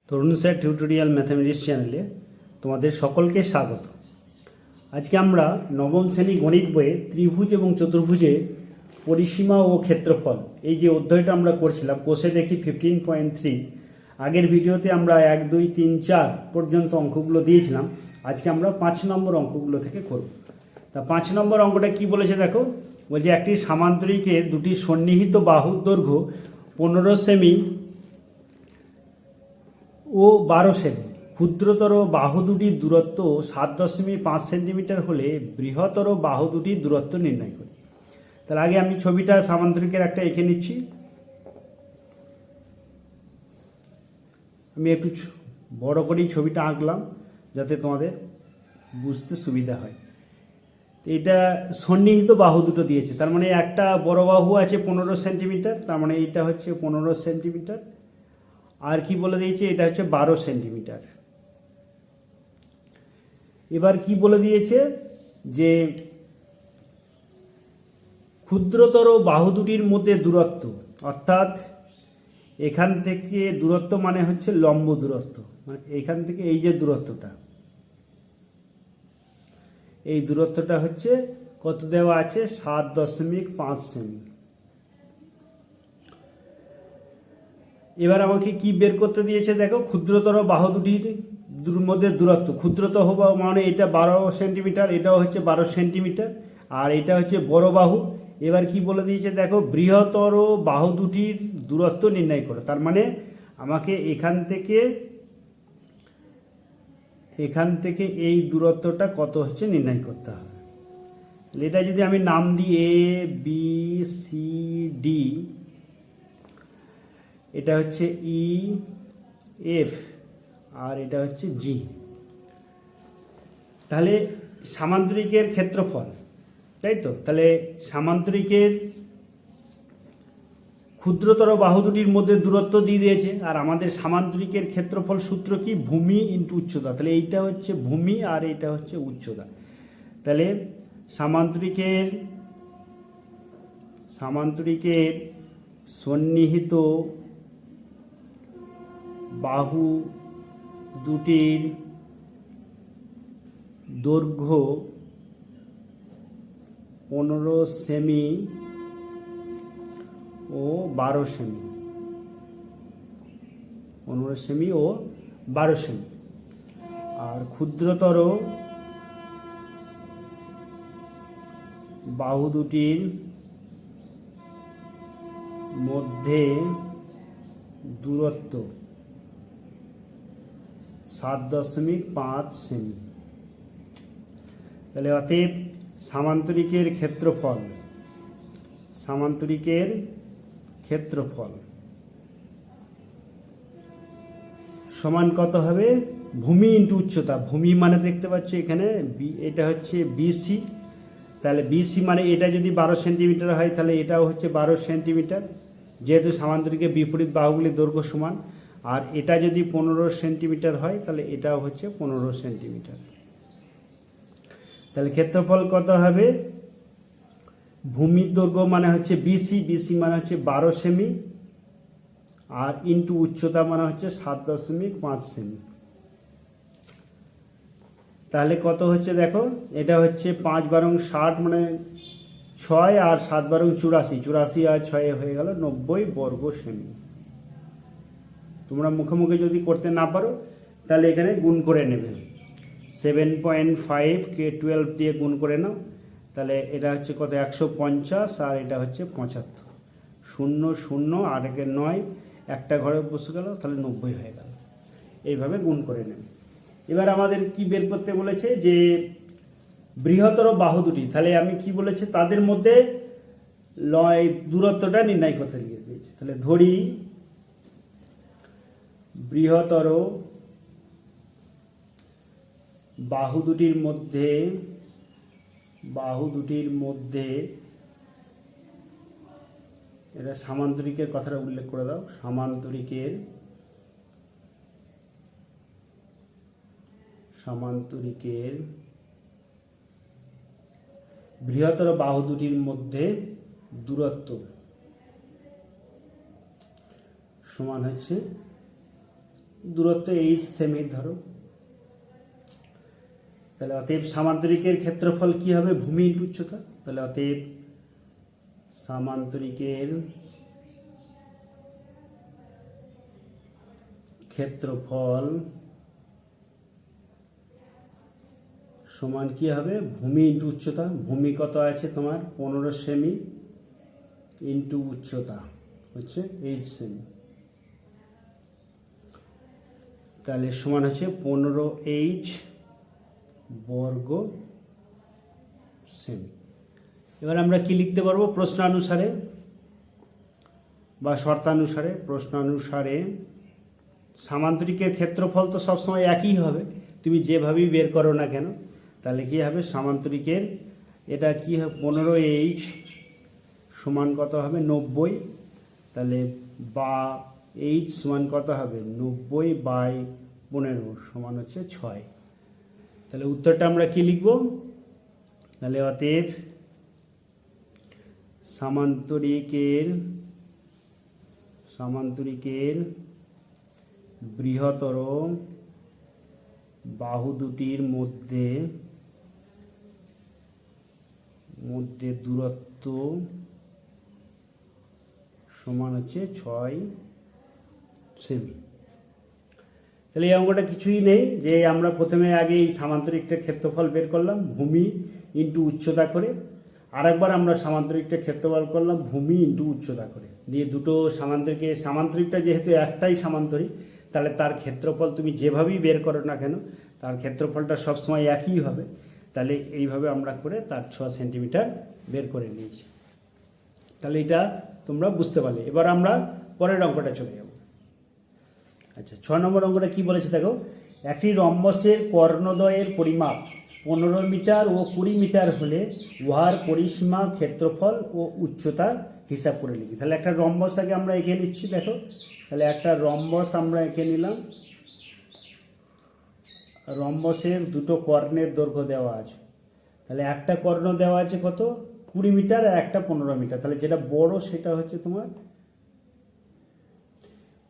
তরুণ sir tutorial mathematics চ্যানেলে তোমাদের সকলকে স্বাগত। আজকে আমরা নবম শ্রেণী গণিত বইয়ে ত্রিভুজ এবং চতুর্ভুজে পরিসীমা ও ক্ষেত্রফল এই যে অধ্যায়টা আমরা করছিলাম কোষে দেখি 15.3, আগের ভিডিওতে আমরা 1, 2, 3, 4 পর্যন্ত অঙ্কগুলো দিয়েছিলাম। আজকে আমরা 5 নম্বর অঙ্কগুলো থেকে করব। তা 5 নম্বর অঙ্কটা কি বলেছে দেখো, বলছে একটি সামান্তরিকের দুটি সন্নিহিত বাহুর দৈর্ঘ্য 15 সেমি ও 12 সেমি, ক্ষুদ্রতর বাহু দুটির দূরত্ব 7.5 সেন্টিমিটার হলে বৃহত্তর বাহু দুটির দূরত্ব নির্ণয় করি। তার আগে আমি ছবিটা সামান্তরিকের একটা এঁকে নিচ্ছি। আমি একটু বড় করেই ছবিটা আঁকলাম যাতে তোমাদের বুঝতে সুবিধা হয়। এটা সন্নিহিত বাহু দুটো দিয়েছে, তার মানে একটা বড় বাহু আছে 15 সেন্টিমিটার, তার মানে এইটা হচ্ছে 15 সেন্টিমিটার, আর কি বলে দিয়েছে এটা হচ্ছে 12 সেন্টিমিটার। এবার কি বলে দিয়েছে যে ক্ষুদ্রতর বাহু দুটির মধ্যে দূরত্ব, অর্থাৎ এখান থেকে দূরত্ব মানে হচ্ছে লম্ব দূরত্ব, মানে এখান থেকে এই যে দূরত্বটা, এই দূরত্বটা হচ্ছে কত দেওয়া আছে 7.5 সেমি। এবার আমাকে কি বের করতে দিয়েছে দেখো, ক্ষুদ্রতর বাহু দুটির মধ্যে দূরত্ব, ক্ষুদ্রতর হওয়া মানে এটা 12 সেন্টিমিটার, এটাও হচ্ছে 12 সেন্টিমিটার, আর এটা হচ্ছে বড় বাহু। এবার কি বলে দিয়েছে দেখো, বৃহত্তর বাহু দুটির দূরত্ব নির্ণয় করো। তার মানে আমাকে এখান থেকে এই দূরত্বটা কত হচ্ছে নির্ণয় করতে হবে। এটা যদি আমি নাম দিই এ বি সি ডি, এটা হচ্ছে ই এফ আর এটা হচ্ছে জি, তাহলে সামান্তরিকের ক্ষেত্রফল, তাই তো? তাহলে সামান্তরিকের ক্ষুদ্রতর বাহু দুটির মধ্যে দূরত্ব দিয়ে দিয়েছে, আর আমাদের সামান্তরিকের ক্ষেত্রফল সূত্র কি, ভূমি ইন্টু উচ্চতা। তাহলে এইটা হচ্ছে ভূমি আর এটা হচ্ছে উচ্চতা। তাহলে সামান্তরিকের সন্নিহিত বাহু দুটির দৈর্ঘ্য 15 সেমি ও 12 সেমি, 15 সেমি ও 12 সেমি, আর ক্ষুদ্রতর বাহু দুটির মধ্যে দূরত্ব 7.5 সেমি। তাহলে অতএব সামান্তরিকের ক্ষেত্রফল সমান কত হবে, ভূমি ইন্টু উচ্চতা। ভূমি মানে দেখতে পাচ্ছ এখানে এটা হচ্ছে বিসি, তাহলে বিসি মানে এটা যদি 12 সেন্টিমিটার হয় তাহলে এটাও হচ্ছে 12 সেন্টিমিটার, যেহেতু সামান্তরিকের বিপরীত বাহুগুলির দৈর্ঘ্য সমান। আর এটা যদি 15 সেন্টিমিটার হয় তাহলে এটাও হচ্ছে 15 সেন্টিমিটার। তাহলে ক্ষেত্রফল কত হবে, ভূমির দৈর্ঘ্য মানে হচ্ছে বিসি মানে হচ্ছে 12 সেমি, আর ইন্টু উচ্চতা মানে হচ্ছে 7.5 সেমি। তাহলে কত হচ্ছে দেখো, এটা হচ্ছে 5 বারং 60 মানে 6, আর 7 বারং 84 আর 6 হয়ে গেল 90 বর্গ সেমি। তোমরা মুখে মুখে যদি করতে না পারো তাহলে এখানে গুণ করে নেবে, 7.5 কে 12 দিয়ে গুণ করে নাও, তাহলে এটা হচ্ছে কত 150, আর এটা হচ্ছে 75, 0 0 আর 9, একটা ঘরে বসে গেল, তাহলে 90 হয়ে গেল। এইভাবে গুণ করে নেবে। এবার আমাদের কি বের করতে বলেছে, যে বৃহত্তর বাহু দুটি, তাহলে আমি কি বলেছে তাদের মধ্যে দূরত্বটা নির্ণয় করতে দিয়েছে। তাহলে ধরি বৃহত্তর বাহু দুটির মধ্যে এটা সামান্তরিকের কথাটা উল্লেখ করে দাও, সামান্তরিকের বৃহত্তর বাহু দুটির মধ্যে দূরত্ব সমান হচ্ছে দূরত্ব এইচ সেমি ধরো, তাহলে অতএব সামান্তরিকের ক্ষেত্রফল কি হবে, ভূমি ইন্টু উচ্চতা। তাহলে অতএব সামান্তরিকের ক্ষেত্রফল সমান কি হবে, ভূমি ইন্টু উচ্চতা। ভূমি কত আছে তোমার 15 সেমি ইন্টু উচ্চতা হচ্ছে 8 সেমি, তাহলে সমান হচ্ছে 15H বর্গ সেমি। এবার আমরা কি লিখতে পারবো, প্রশ্নানুসারে বা শর্তানুসারে। প্রশ্নানুসারে সামান্তরিকের ক্ষেত্রফল তো সবসময় একই হবে, তুমি যেভাবেই বের করো না কেন। তাহলে কি হবে, সামান্তরিকের এটা কি হবে 15H সমান কত হবে 90, তাহলে বা H সমান কত হবে 90/15 সমান হচ্ছে 6। তাহলে উত্তরটা আমরা কি লিখব, তাহলে অতএব সামান্তরিকের বৃহত্তর বাহু দুটির মধ্যে দূরত্ব সমান হচ্ছে 6 সেমি। তাহলে এই অঙ্কটা কিছুই নেই, যে আমরা প্রথমে আগে এই সামান্তরিকটার ক্ষেত্রফল বের করলাম ভূমি ইন্টু উচ্চতা করে, আরেকবার আমরা সামান্তরিকটার ক্ষেত্রফল করলাম ভূমি ইন্টু উচ্চতা করে, দিয়ে দুটো সামান্তরিকটা যেহেতু একটাই সামান্তরিক, তাহলে তার ক্ষেত্রফল তুমি যেভাবেই বের করো না কেন তার ক্ষেত্রফলটা সবসময় একই হবে। তাহলে এইভাবে আমরা করে তার 6 সেন্টিমিটার বের করে নিয়েছি। তাহলে এটা তোমরা বুঝতে পারলে। এবার আমরা পরের অঙ্কটা চলে যাব। আচ্ছা, 6 নম্বর অঙ্কটা কি বলেছে দেখো, একটি রম্বসের কর্ণদ্বয়ের পরিমাপ 15 মিটার ও 20 মিটার হলে উহার পরিসীমা, ক্ষেত্রফল ও উচ্চতা হিসাব করে লিখি। তাহলে একটা রম্বস আগে আমরা এঁকে নিচ্ছি, দেখো। তাহলে একটা রম্বস আমরা এঁকে নিলাম। রম্বসের দুটো কর্ণের দৈর্ঘ্য দেওয়া আছে। তাহলে একটা কর্ণ দেওয়া আছে কত 20 মিটার আর একটা 15 মিটার। তাহলে যেটা বড় সেটা হচ্ছে তোমার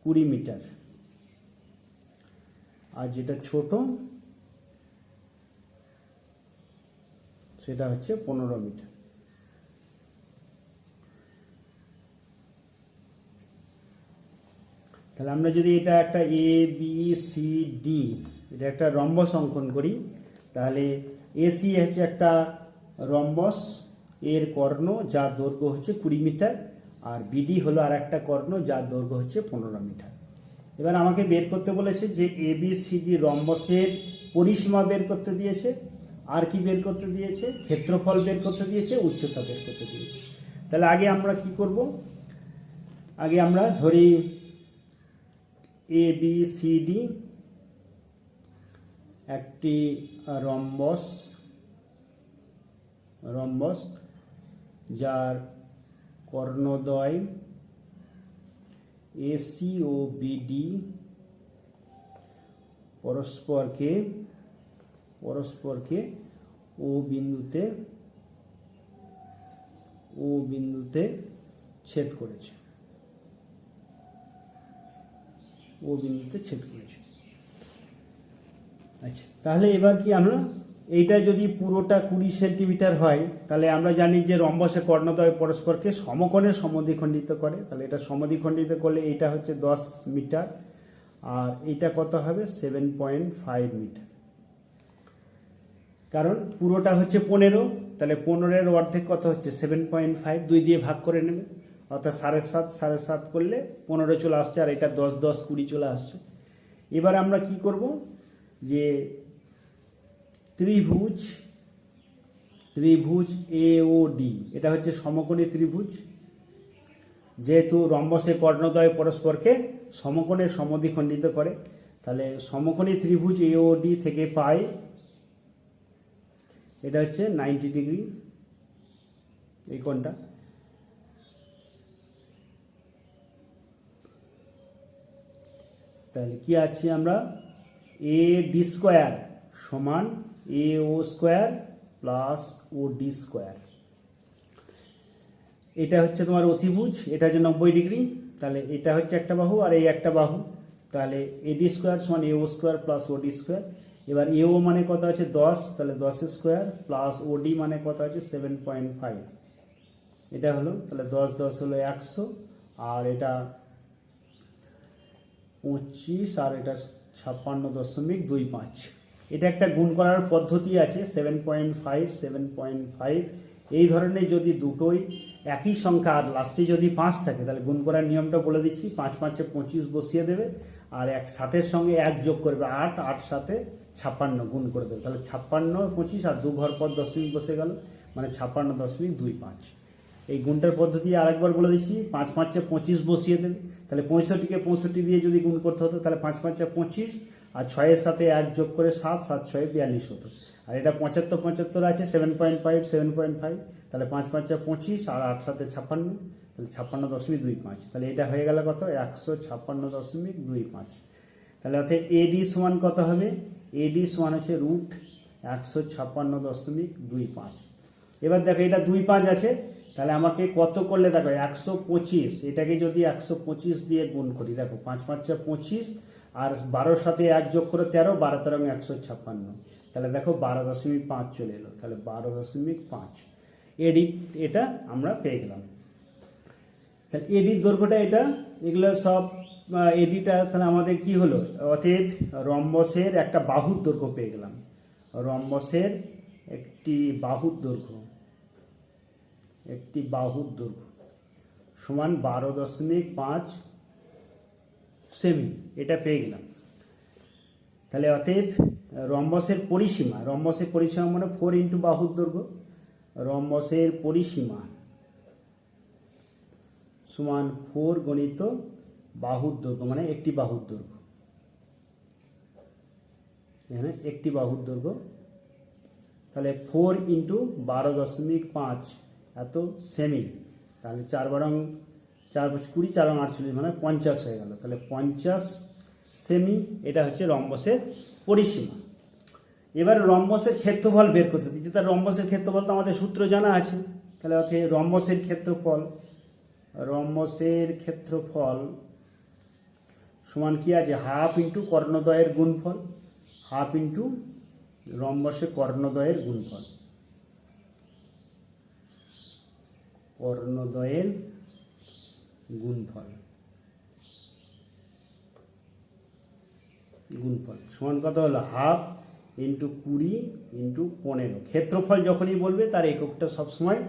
20 মিটার, আর যেটা ছোট সেটা হচ্ছে 15 মিটার। তাহলে আমরা যদি এটা একটা ABCD এটা একটা রম্বস অঙ্কন করি, তাহলে AC হচ্ছে একটা রম্বস, এর কর্ণ যার দৈর্ঘ্য হচ্ছে 20 মিটার, আর BD হলো আর একটা কর্ণ যার দৈর্ঘ্য হচ্ছে 15 মিটার। এবার আমাকে বের করতে বলেছে যে ABCD রম্বসের পরিসীমা বের করতে দিয়েছে, আর কি বের করতে দিয়েছে, ক্ষেত্রফল বের করতে দিয়েছে, উচ্চতা বের করতে দিয়েছে। তাহলে আগে আমরা কি করব, আগে আমরা ধরি ABCD একটি রম্বস যার কর্ণদ্বয় AC ও BD পরস্পরকে ও বিন্দুতে ছেদ করেছে। আচ্ছা, তাহলে এবার কি আমরা এইটা যদি পুরোটা 20 সেন্টিমিটার হয়, তাহলে আমরা জানি যে রম্বসের কর্ণদ্বয় পরস্পরকে সমকোণে সমদ্বিখণ্ডিত করে। তাহলে এটা সমদ্বিখণ্ডিত করলে এটা হচ্ছে 10 মিটার, আর এটা কত হবে 7.5 মিটার। কারণ পুরোটা হচ্ছে 15, তাহলে 15-এর অর্ধেক কত হচ্ছে 7.5, 2 দিয়ে ভাগ করে নেবে, অর্থাৎ 7.5 করলে 15 চলে আসছে, আর এটা 10 10 20 চলে আসছে। এবার আমরা কি করব, যে ত্রিভুজ AOD এটা হচ্ছে সমকোণী ত্রিভুজ, যেহেতু রম্বসের কর্ণদ্বয় পরস্পরকে সমকোণে সমদ্বিখণ্ডিত করে, তাহলে সমকোণী ত্রিভুজ AOD থেকে পাই এটা হচ্ছে 90 ডিগ্রি, এই কোণটা। তাহলে কি আছে আমরা, AD স্কোয়ার সমান AO square plus OD square. এটা হচ্ছে তোমার অতিভুজ, এটা হচ্ছে 90 ডিগ্রি। তাহলে এটা হচ্ছে একটা বাহু আর এই একটা বাহু, তাহলে এডি স্কোয়ার সমান এও স্কোয়ার প্লাস ওডি স্কোয়ার। এবার এও মানে কত আছে 10, তাহলে 10 স্কোয়ার প্লাস ওডি মানে কত আছে 7.5, এটা হলো। তাহলে 10 10 হলো 100, আর এটা 25, আর এটা 56.25। এটা একটা গুণ করার পদ্ধতি আছে, 7.5 7.5 এই ধরনের যদি দুটোই একই সংখ্যা আর লাস্টে যদি 5 থাকে তাহলে গুণ করার নিয়মটা বলে দিচ্ছি। 5 5 25 বসিয়ে দেবে, আর এক সাতের সঙ্গে 1 যোগ করবে 8, 8 সাথে 56 গুণ করে দেবে। তাহলে 56 25 আর 2 ঘর পর দশমিক বসে গেল, মানে 56.25। এই গুণটার পদ্ধতি আরেকবার বলে দিচ্ছি। 5 5 25 বসিয়ে দেবে, তাহলে 65কে 65 দিয়ে যদি গুণ করতে হতো তাহলে 5 5 25, আর 6-এর সাথে 1 যোগ করে 7, 7 6 42 হতো। আর এটা 75 75 আছে, 7.5 7.5, তাহলে 5 5 25 আর 8 সাথে 56, তাহলে 56.25। তাহলে এটা হয়ে গেল কত 156.25। তাহলে অর্থাৎ এডি সমান কত হবে? এডি সমান হচ্ছে √156.25। এবার দেখো এটা 25 আছে, তাহলে আমাকে কত করলে দেখো 125, এটাকে যদি 125 দিয়ে গুণ করি, দেখো 5 5 25 আর 12 সাথে 1 যোগ করে 13, 12 13 156, তাহলে দেখো 12.5 চলে এলো। তাহলে 12.5 এডি, এটা আমরা পেয়ে গেলাম। তাহলে এডির দৈর্ঘ্যটা এটা, এগুলো সব এডিটা। তাহলে আমাদের কি হলো? অতএব রম্বসের একটা বাহুর দৈর্ঘ্য পেয়ে গেলাম। রম্বসের একটি বাহুর দৈর্ঘ্য, একটি বাহুর দৈর্ঘ্য সমান 12.5 সেমি, এটা পেয়ে গেলাম। তাহলে অতএব রম্বসের পরিসীমা, রম্বসের পরিসীমা মানে 4 ইন্টু বাহুর দৈর্ঘ্য, রম্বসের পরিসীমা সমান 4 গণিত বাহুর দৈর্ঘ্য, মানে একটি বাহুর দৈর্ঘ্য। এখানে একটি বাহুর দৈর্ঘ্য, তাহলে 4 ইন্টু 12.5 এত সেমি, তাহলে 4 বারং 4 20 4 48, মানে 50 হয়ে গেল। তাহলে 50 সেমি, এটা হচ্ছে রম্বসের পরিসীমা। এবার রম্বসের ক্ষেত্রফল বের করতে দিচ্ছি। তার রম্বসের ক্ষেত্রফল তো আমাদের সূত্র জানা আছে। তাহলে অর্থাৎ রম্বসের ক্ষেত্রফল, রম্বসের ক্ষেত্রফল সমান কি আছে? হাফ ইন্টু কর্ণদ্বয়ের গুণফল, হাফ ইন্টু রম্বসের কর্ণদ্বয়ের গুণফল, কর্ণদ্বয়ের গুণফল, গুণফল সমান কত হলো? Half into 20 into 15। ক্ষেত্রফল যখনই বলবে তার এককটা সবসময়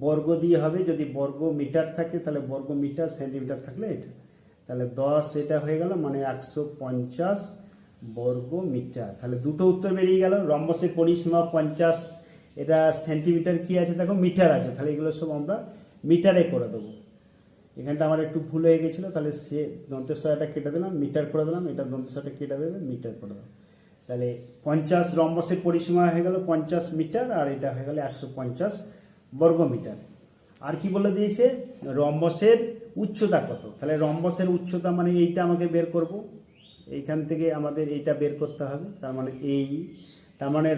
বর্গ দিয়ে হবে। যদি বর্গ মিটার থাকে তাহলে বর্গ মিটার, সেন্টিমিটার থাকলে এটা, তাহলে 10 এটা হয়ে গেল, মানে 150 বর্গ মিটার। তাহলে দুটো উত্তর বেরিয়ে গেল। রম্বসের পরিসীমা 50, এটা সেন্টিমিটার কি আছে দেখো, মিটার আছে, তাহলে এগুলো সব আমরা মিটারে করে দেবো। এখানটা আমার একটু ভুল হয়ে গেছিলো, তাহলে সে দন্তেশ্বরটা কেটে দিলাম, মিটার করে দিলাম, এটা দন্তেশ্বরটা কেটে দেবে, মিটার করে দেবো। তাহলে 50 রম্বসের পরিসীমা হয়ে গেল 50 মিটার, আর এটা হয়ে গেল 150 বর্গ মিটার। আর কি বলে দিয়েছে? রম্বসের উচ্চতা কত? তাহলে রম্বসের উচ্চতা মানে এইটা আমাকে বের করব, এইখান থেকে আমাদের এইটা বের করতে হবে। তার মানে এই, তার মানে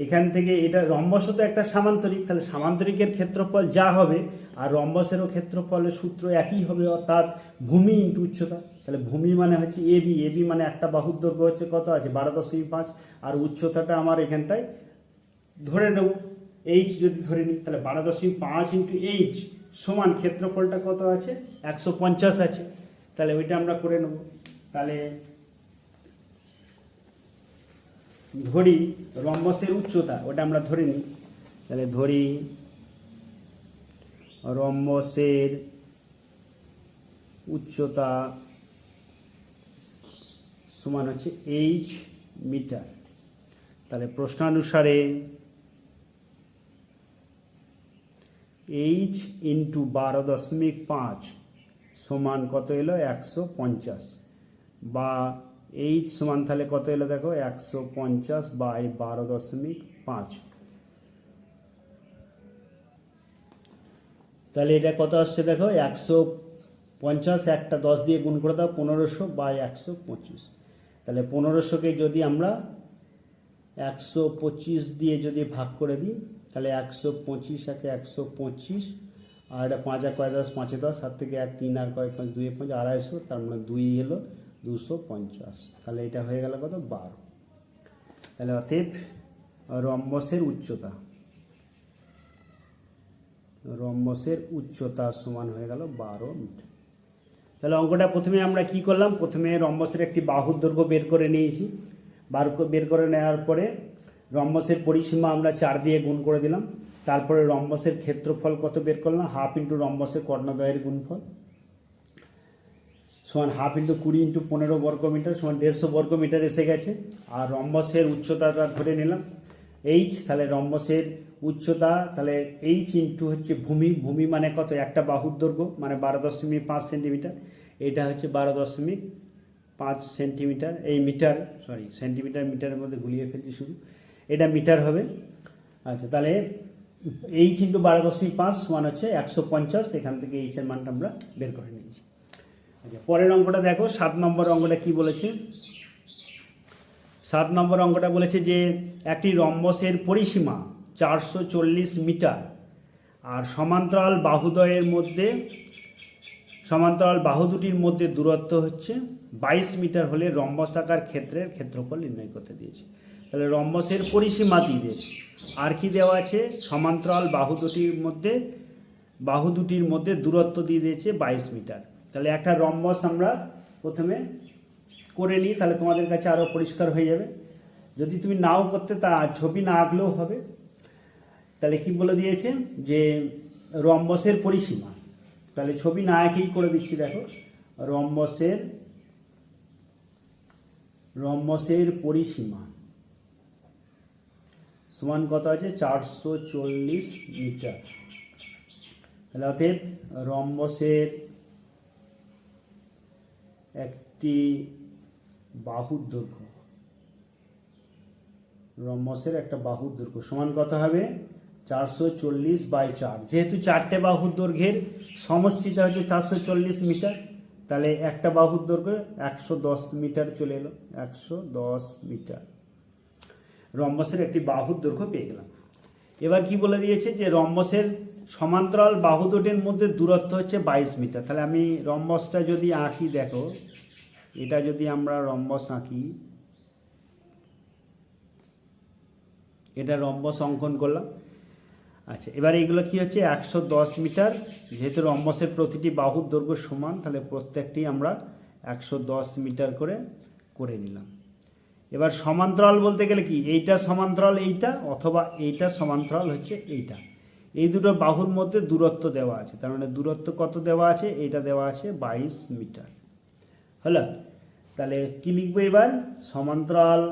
এখান থেকে এটা, রম্বস তো একটা সামান্তরিক, তাহলে সামান্তরিকের ক্ষেত্রফল যা হবে আর রম্বসেরও ক্ষেত্রফলের সূত্র একই হবে, অর্থাৎ ভূমি ইন্টু উচ্চতা। তাহলে ভূমি মানে হচ্ছে এবি, এবি মানে একটা বাহুর দৈর্ঘ্য হচ্ছে কত আছে 12.5, আর উচ্চতাটা আমার এখানটায় ধরে নেব এইচ, যদি ধরে নিই তাহলে 12.5 ইন্টু এইচ সমান ক্ষেত্রফলটা কত আছে 150 আছে। তাহলে ওইটা আমরা করে নেব। তাহলে ধরি রম্বসের উচ্চতা, ওটা আমরা ধরে নিই। তাহলে ধরি রম্বসের উচ্চতা সমান হচ্ছে এইচ মিটার। তাহলে প্রশ্নানুসারে এইচ ইন্টু 12.5 সমান কত এলো 150, বা এইচ সমান তাহলে কত এলো দেখো 150 বাই 12.5। তাহলে এটা কত আসছে দেখো 150, একটা 10 দিয়ে গুণ করে দাও, 1500 বাই 125। তাহলে 1500কে যদি আমরা 125 দিয়ে যদি ভাগ করে দিই তাহলে 125 একে 125, আর এটা 5 আর কয় 10, 5 10, 7 থেকে 1 3 আর কয় 5 2 5 250, তার মানে 2 এলো 250, তাহলে এটা হয়ে গেল কত 12। তাহলে অতএব রম্বসের উচ্চতা সমান হয়ে গেল 12 মিটার। তাহলে অঙ্কটা প্রথমে আমরা কি করলাম, প্রথমে রম্বসের একটি বাহুর দৈর্ঘ্য বের করে নিয়েছি। বের করে নেওয়ার পরে রম্বসের পরিসীমা আমরা 4 দিয়ে গুণ করে দিলাম। তারপরে রম্বসের ক্ষেত্রফল কত বের করলাম, হাফ ইন্টু রম্বসের কর্ণদ্বয়ের গুণফল সমান হাফ ইন্টু 20 ইন্টু 15 বর্গমিটার সমান 150 বর্গমিটার এসে গেছে। আর রম্বসের উচ্চতাটা ধরে নিলাম এইচ, তাহলে রম্বসের উচ্চতা তাহলে এইচ ইন্টু হচ্ছে ভূমি মানে কত, একটা বাহুর দৈর্ঘ্য মানে 12.5 সেন্টিমিটার, এটা হচ্ছে 12.5 সেন্টিমিটার, এই মিটার মিটারের মধ্যে গুলিয়ে ফেলছি শুধু, এটা মিটার হবে। আচ্ছা, তাহলে এইচ ইন্টু 12.5 সমান হচ্ছে 150, এখান থেকে এইচের মানটা আমরা বের করে নিয়েছি। আচ্ছা, পরের অঙ্কটা দেখো, 7 নম্বর অঙ্কটা কি বলেছে। 7 নম্বর অঙ্কটা বলেছে যে একটি রম্বসের পরিসীমা 440 মিটার আর সমান্তরাল বাহু দুটির মধ্যে দূরত্ব হচ্ছে 22 মিটার হলে রম্বসাকার ক্ষেত্রের ক্ষেত্রফল নির্ণয় করতে দিয়েছে। তাহলে রম্বসের পরিসীমা দিয়ে দিয়েছে, আর কি দেওয়া আছে, সমান্তরাল বাহু দুটির মধ্যে দূরত্ব দিয়ে দিয়েছে 22 মিটার। তাহলে একটা রম্বস আমরা প্রথমে করে নিই, তাহলে তোমাদের কাছে আরও পরিষ্কার হয়ে যাবে। যদি তুমি নাও করতে, তা ছবি না আঁকলেও হবে। তাহলে কি বলে দিয়েছে যে রম্বসের পরিসীমা, তাহলে ছবি না এঁকেই করে দিচ্ছি। দেখো, রম্বসের পরিসীমা সমান কত আছে, 440 মিটার। তাহলে অতএব রম্বসের একটি বাহুর দৈর্ঘ্য সমান কত হবে, 440/4। যেহেতু 4টে বাহুর দৈর্ঘ্যের সমষ্টিটা হচ্ছে 440 মিটার, তাহলে একটা বাহুর দৈর্ঘ্য 110 মিটার চলে এলো, 110 মিটার রম্বসের একটি বাহুর দৈর্ঘ্য পেয়ে গেলাম। এবার কি বলে দিয়েছে যে রম্বসের সমান্তরাল বাহু দুটির মধ্যে দূরত্ব হচ্ছে 22 মিটার। তাহলে আমি রম্বসটা যদি আঁকি, দেখো এটা যদি আমরা রম্বস আঁকি, এটা রম্বস অঙ্কন করলাম। আচ্ছা, এবার এগুলো কি হচ্ছে 110 মিটার, যেহেতু রম্বসের প্রতিটি বাহুর দৈর্ঘ্য সমান, তাহলে প্রত্যেকটি আমরা 110 মিটার করে নিলাম। এবার সমান্তরাল বলতে গেলে কি, এইটা সমান্তরাল এইটা, অথবা এইটা সমান্তরাল হচ্ছে এইটা, এই দুটো বাহুর মধ্যে দূরত্ব দেওয়া আছে। তার মানে দূরত্ব কত দেওয়া আছে, এইটা দেওয়া আছে 22 মিটার। হলো, তাহলে কি লিখবো এবার, সমান্তরাল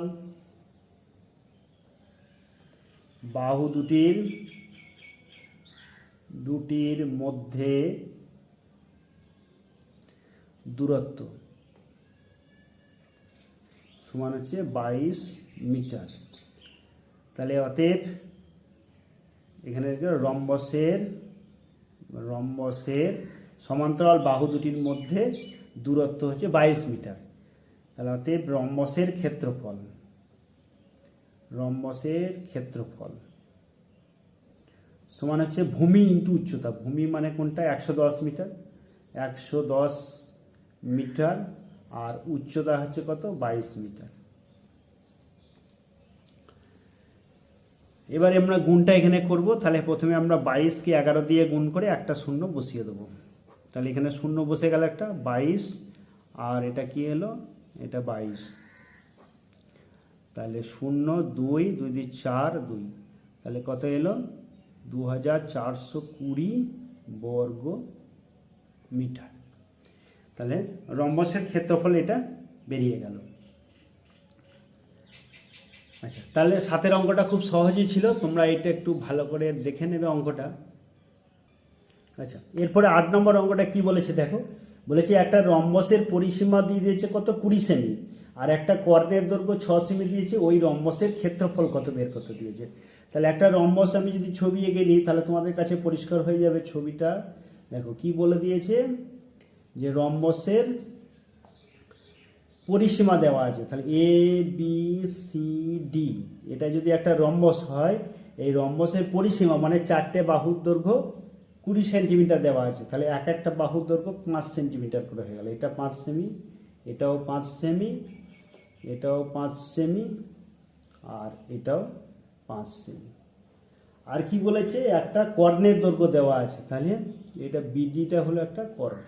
বাহু দুটির মধ্যে দূরত্ব সমান হচ্ছে 22 মিটার। তাহলে অতএব এখানে রম্বসের সমান্তরাল বাহু দুটির মধ্যে দূরত্ব হচ্ছে 22 মিটার। তাহলে অতএব রম্বসের ক্ষেত্রফল সমান হচ্ছে ভূমি ইন্টু উচ্চতা। ভূমি মানে কোনটা, 110 মিটার, 110 মিটার, আর উচ্চতা হচ্ছে কত, 22 মিটার। এবারে আমরা গুণটা এখানে করব। তাহলে প্রথমে আমরা 22কে 11 দিয়ে গুণ করে একটা শূন্য বসিয়ে দেবো। তাহলে এখানে শূন্য বসে গেল একটা, 22, আর এটা কি এলো, এটা 22। তাহলে 0, 2, 2 দিয়ে 4, 2, তাহলে কত এলো, 2420 বর্গ মিটার। তাহলে রম্বসের ক্ষেত্রফল এটা বেরিয়ে গেল। আচ্ছা, তাহলে 7 অঙ্কটা খুব সহজই ছিল, তোমরা এটা একটু ভালো করে দেখে নেবে অঙ্কটা। আচ্ছা, এরপরে 8 নম্বর অঙ্কটা কি বলেছে দেখো, বলেছে একটা রম্বসের পরিসীমা দিয়ে দিয়েছে কত, 20 সেমি, আর একটা কর্ণের দৈর্ঘ্য 6 সেমি দিয়েছে, ওই রম্বসের ক্ষেত্রফল কত বের করতে দিয়েছে। তাহলে একটা রম্বস আমি যদি ছবি এঁকে নিই, তাহলে তোমাদের কাছে পরিষ্কার হয়ে যাবে ছবিটা। দেখো কি বলে দিয়েছে, যে রম্বসের পরিসীমা দেওয়া আছে। তাহলে ABCD, এটা যদি একটা রম্বস হয়, এই রম্বসের পরিসীমা মানে 4টে বাহুর দৈর্ঘ্য 20 সেন্টিমিটার দেওয়া আছে। তাহলে একটা বাহুর দৈর্ঘ্য 5 সেন্টিমিটার করে হয়ে গেল, এটা 5 সেমি, এটাও 5 সেমি, এটাও 5 সেমি, আর এটাও 5 সেমি। আর কি বলেছে, একটা কর্ণের দৈর্ঘ্য দেওয়া আছে, তাহলে এটা বিডিটা হলো একটা কর্ণ।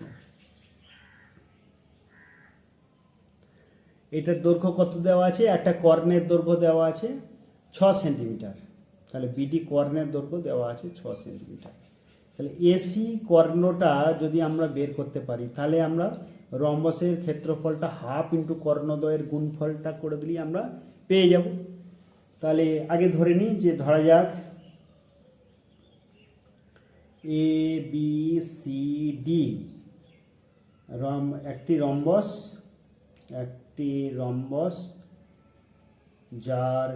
এটার দৈর্ঘ্য কত দেওয়া আছে, একটা কর্ণের দৈর্ঘ্য দেওয়া আছে 6 সেন্টিমিটার, তাহলে বিডি কর্ণের দৈর্ঘ্য দেওয়া আছে 6 সেন্টিমিটার। তাহলে এসি কর্ণটা যদি আমরা বের করতে পারি, তাহলে আমরা রম্বসের ক্ষেত্রফলটা হাফ ইন্টু কর্ণদ্বয়ের গুণফলটা করে দিলেই আমরা পেয়ে যাব। তাহলে আগে ধরে নিই, যে ধরা যাক এ বি সি ডি একটি রম্বস যার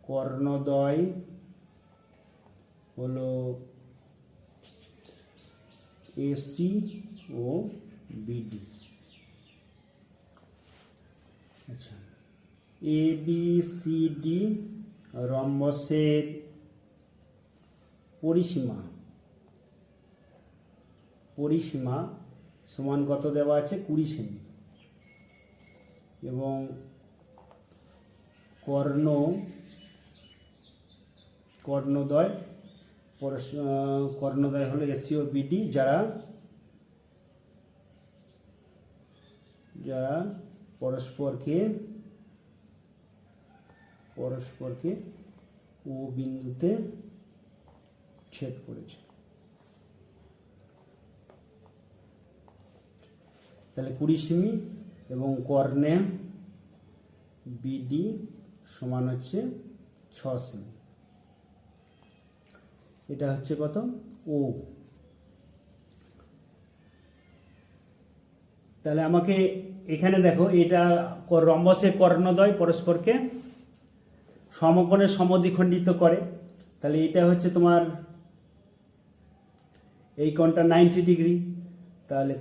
কর্ণদ্বয় হলো এসি ও বিডি। আচ্ছা, এ বি সি ডি রম্বসের পরিসীমা সমান কত দেওয়া আছে, 20 সেমি, এবং কর্ণদ্বয় হলো এসি ও বিডি, যারা পরস্পরকে ও বিন্দুতে ছেদ করেছে। তাহলে 20 সেমি এবং কর্ণে বিডি সমান হচ্ছে 6 সেমি। এটা হচ্ছে কত, ও। তাহলে আমাকে এখানে দেখো, এটা রম্বসের কর্ণদ্বয় পরস্পরকে সমকোণে সমদ্বিখণ্ডিত করে। তাহলে এটা হচ্ছে তোমার এই কোণটা 90 ডিগ্রি। তাহলে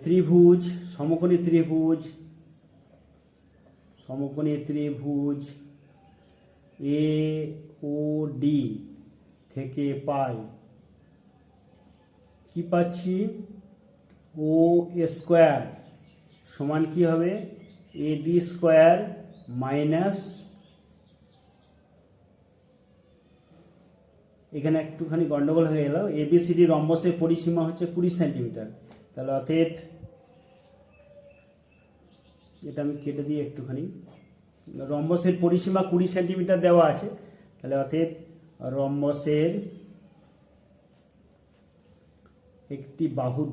সমকোণী ত্রিভুজ এ ও ডি থেকে পাই কি পাচ্ছি, ও স্কোয়ার সমান কি হবে, এডি স্কোয়ার মাইনাস, এখানে একটুখানি গন্ডগোল হয়ে গেল, এবিসিডি রম্বসের পরিসীমা হচ্ছে 20 সেন্টিমিটার। তাহলে অতএব এটা আমি কেটে দিই একটুখানি, রম্বসের পরিসীমা 20 সেন্টিমিটার দেওয়া আছে। তাহলে অতএব রম্বসের একটি বাহুর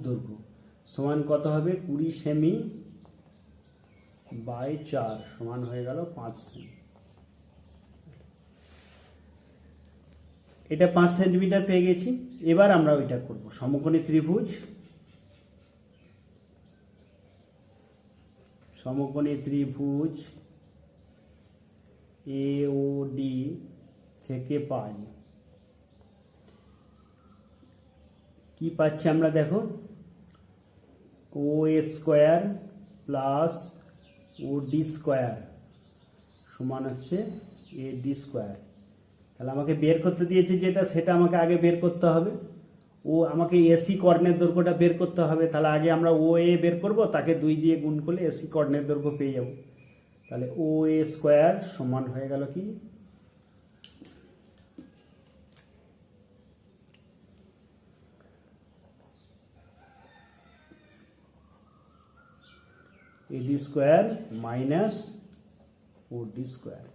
দৈর্ঘ্য সমান কত হবে, 20 সেমি বাই 4 সমান হয়ে গেল 5 সেমি। এটা 5 সেন্টিমিটার পেয়ে গেছি। এবার আমরা ওইটা করব, সমকোণী ত্রিভুজ এ ও ডি থেকে পাই কি পাচ্ছি আমরা, দেখো, ও স্কোয়ার প্লাস ও ডি স্কোয়ার সমান হচ্ছে এ ডি স্কোয়ার। তাহলে আমাকে বের করতে দিয়েছে যেটা, সেটা আমাকে আগে বের করতে হবে। আমাকে এসি কর্ণের দৈর্ঘ্যটা বের করতে হবে। তাহলে আগে আমরা ও এ বের করব, তাকে 2 দিয়ে গুণ করলে এসি কর্ণের দৈর্ঘ্য পেয়ে যাব। তাহলে ও এ স্কোয়ার সমান হয়ে গেল কি, এডি স্কোয়ার মাইনাস ও ডি স্কোয়ার।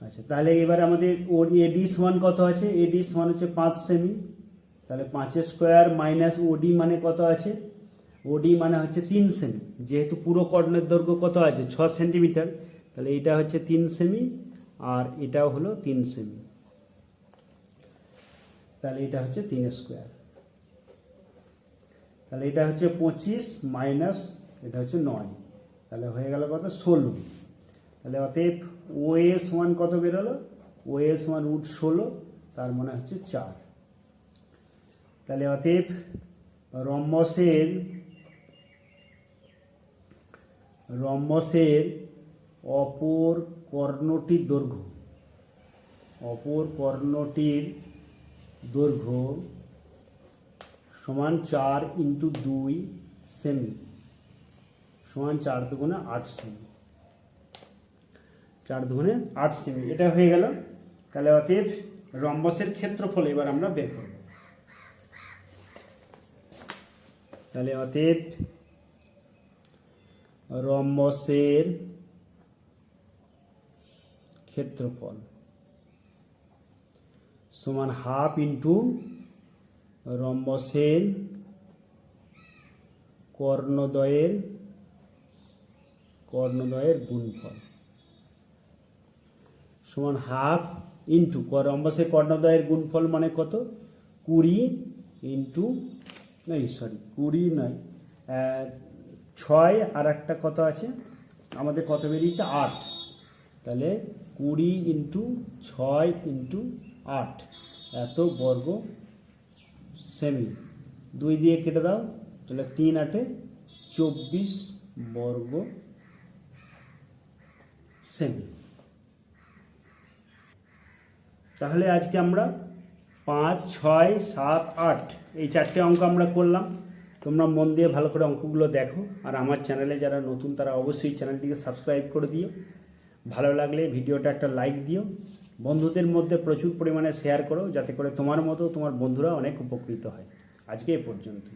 আচ্ছা, তাহলে এবার আমাদের ওর এডি সমান কত আছে, এডি সমান হচ্ছে 5 সেমি। তাহলে 5 স্কোয়ার মাইনাস ওডি মানে কত আছে, ওডি মানে হচ্ছে 3 সেমি। যেহেতু পুরো কর্ণের দৈর্ঘ্য কত আছে, 6 সেন্টিমিটার, তাহলে এটা হচ্ছে 3 সেমি, আর এটাও হলো 3 সেমি। তাহলে এটা হচ্ছে 3 স্কোয়ার। তাহলে এটা হচ্ছে 25 মাইনাস এটা হচ্ছে 9, তাহলে হয়ে গেল কত, 16। তাহলে অতএব ও এ সমান কত বেরোলো, ও এ সমান √16, তার মানে হচ্ছে 4। তাহলে অতএব রম্বসের অপর কর্ণটির দৈর্ঘ্য, অপর কর্ণটির দৈর্ঘ্য সমান 4 × 2 সেমি, সমান 4 দুগুণে 8 সেমি, 4 দুগুণে 8 সেমি। এটা হয়ে গেল। তাহলে অতএব রম্বসের ক্ষেত্রফল এবার আমরা বের করব। তাহলে অতএব রম্বসের ক্ষেত্রফল সমান 1/2 × রম্বসের কর্ণদ্বয়ের গুণফল, সমান 1/2 × রম্বসের কর্ণদ্বয়ের গুণফল মানে কত? 20 নয়, 6 আর একটা কত আছে আমাদের, কত বেরিয়েছে? 8। তাহলে 20 × 6 × 8 এত বর্গ সেমি। 2 দিয়ে কেটে দাও, তাহলে 3 × 8 = 24 বর্গ সেমি। তাহলে আজকে আমরা 5, 6, 7, 8 এই 4টে অঙ্ক আমরা করলাম। তোমরা মন দিয়ে ভালো করে অঙ্কগুলো দেখো, আর আমার চ্যানেলে যারা নতুন তারা অবশ্যই চ্যানেলটিকে সাবস্ক্রাইব করে দিও। ভালো লাগলে ভিডিওটা একটা লাইক দিও, বন্ধুদের মধ্যে প্রচুর পরিমাণে শেয়ার করো, যাতে করে তোমার মতো তোমার বন্ধুরা অনেক উপকৃত হয়। আজকে এ পর্যন্ত।